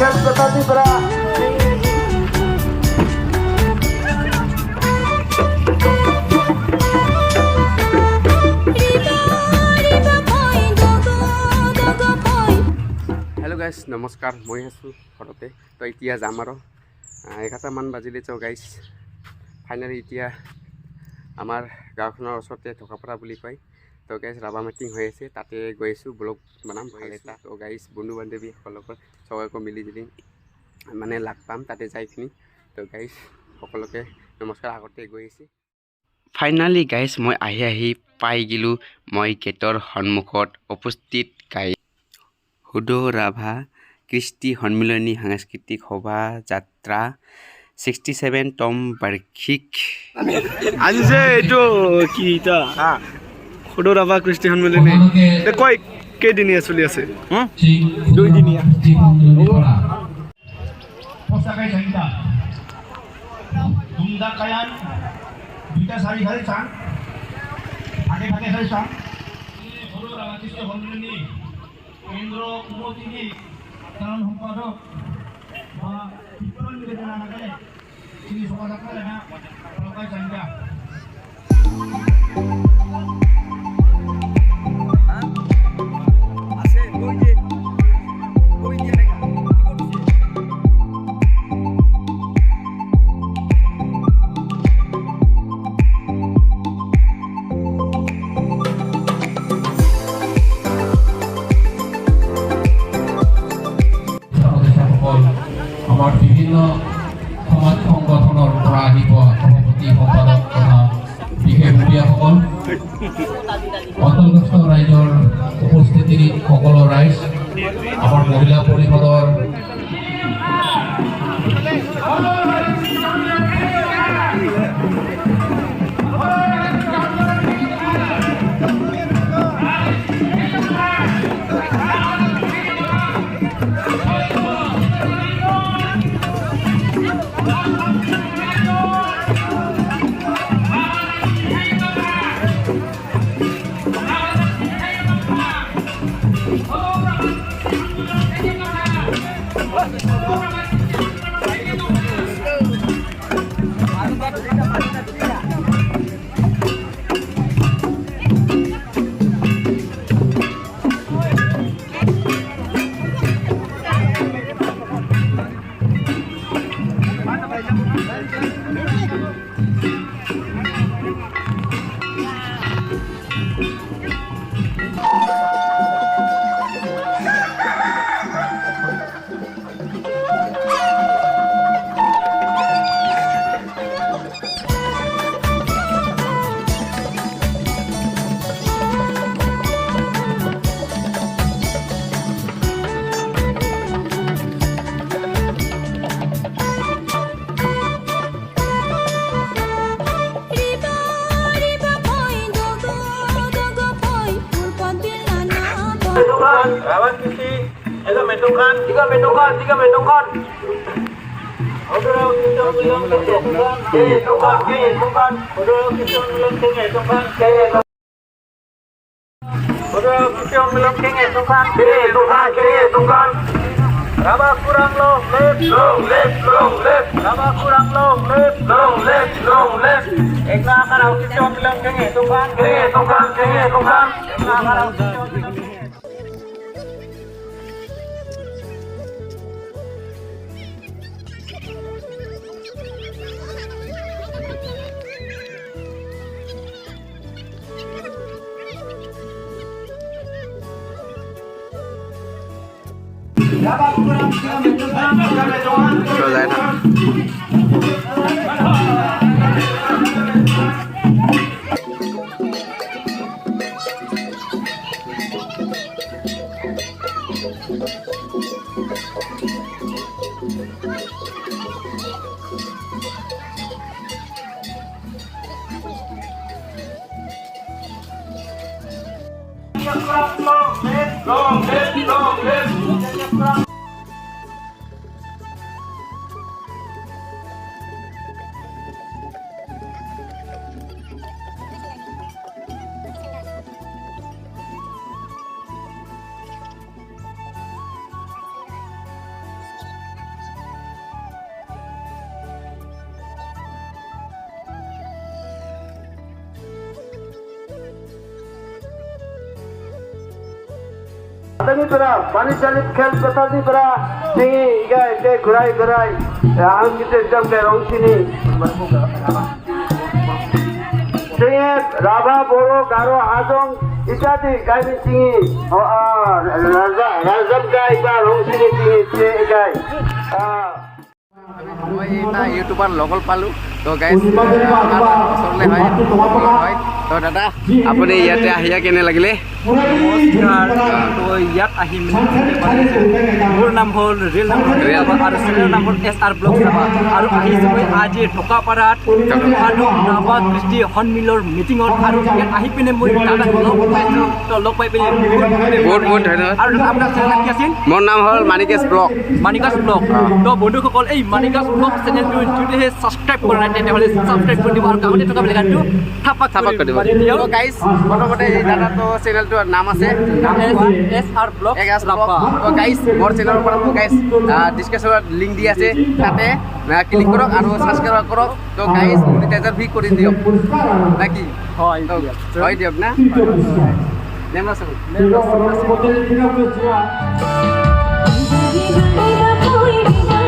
Hello guys नमस्कार मैं आसो घरते तो इतना जाम और 11টামান बाजिले तो गाइस फाइनली इतना आमार गाँवखনৰ ওচৰতে ঢকাপাৰা বুলি কয় तो गाइस राभा मिटिंग हो आसे ताते गई आसो ब्लग बनाम भाले तो गाइस बंधु बान्धवी सबको मिली जुली माने लग पाम ताते जाइकिनी तो गाइस सकलोके नमस्कार आगते गई आसे फाइनली गाइस मैं आही पाई गलो मैं गेटर सन्मुखत उपस्थित गाइस हुदो राभा कृष्टि सम्मिलनी सांस्कृतिक सभा यात्रा 67তম বাৰ্ষিক আজি যে এইটো কি এটা হুদো ৰাভা কৃষ্টি সন্মিলনী কয় কেইদিনীয়া চলি আছে 2 দিনীয়া পোশাকাই চাইতা দুমদা কায়ান দুইটা শাড়ি খালি চান আগে ভাগে খালি চান হুদো রাভা কৃষ্টি সন্মিলনী কেন্দ্র উপজেলা সাধারণ সম্পাদক বা বিতরণ নিবেদন আগে তিনি সমাজ আপনারা না পোশাকাই চাইতা আমার বিভিন্ন সমাজ সংগঠনের পৰা আহিব সভাপতি সম্পাদক তথা বিশেষ মুখীয়াসকল অন্তৰ্গত ৰাইজৰ উপস্থিতিত সকলো ৰাইজ আমাৰ মহিলা পৰিষদৰ Rawan kisi, tiga metongkan. Saudara kita bilang metongkan, Saudara kita bilang metongkan. Saudara kita bilang metongkan. Raba kurang long left. Raba kurang long left. Ekna karau kita bilang metongkan. Ekna karau kita bilang long left. Tadi pernah, panis salib khel tadi pernah tinggi, ikai gurai, ang kita jam ke rong sini. Tinggi, Raba, Boro, Garo, Hadong, ityadi gai tinggi. Razam gai ba rong sini tinggi, ikai. মই এটা YouTuber লগল পালোঁ তো guys ওচৰলৈ হয় তো দাদা আপুনি ইয়াতে আহিয়া কেনে লাগিলে ইয়াত আহি মোৰ নাম হ'ল ৰেল নাম আৰু চেনেলৰ নাম হ'ল SR ব্লগ আৰু আহিছোঁ মই আজি টকাপাৰাত ৰাভা কৃষ্টি সন্মিলনৰ মিটিঙত আৰু ইয়াত আহি পিনে মই দাদাক লগ পাইছোঁ তো লগ পাই পিনে বহুত ধন্যবাদ আৰু আপোনাৰ চেনেল কি আছিল মোৰ নাম হ'ল মানিকেশ ব্লগ মানিকাছ ব্লগ তো বন্ধুসকল এই মানিকাছ ব্লগ চেনেলটো যদিহে ছাবস্ক্ৰাইব কৰা নাই তেতিয়াহ'লে ছাবস্ক্ৰাইব কৰি দিব আৰু কাষতে থকা বেলগানটো থাপাক কৰি দিব তো গাইজ প্ৰথমতে এই দাদাটো চেনেলটোৰ নাম আছে SR ব্লগ তো গাইজ মোৰ চেনেলৰ পৰা মোক গাইজ ডিছক্ৰিপশ্যনত লিংক দি আছে তাতে ক্লিক কৰক আৰু ছাবস্ক্ৰাইব কৰক তো গাইজ মনিটাইজাৰ ফ্ৰী কৰি দিয়ক নাকি হয় হয় দিয়ক না নেমৰা চাব Tidak,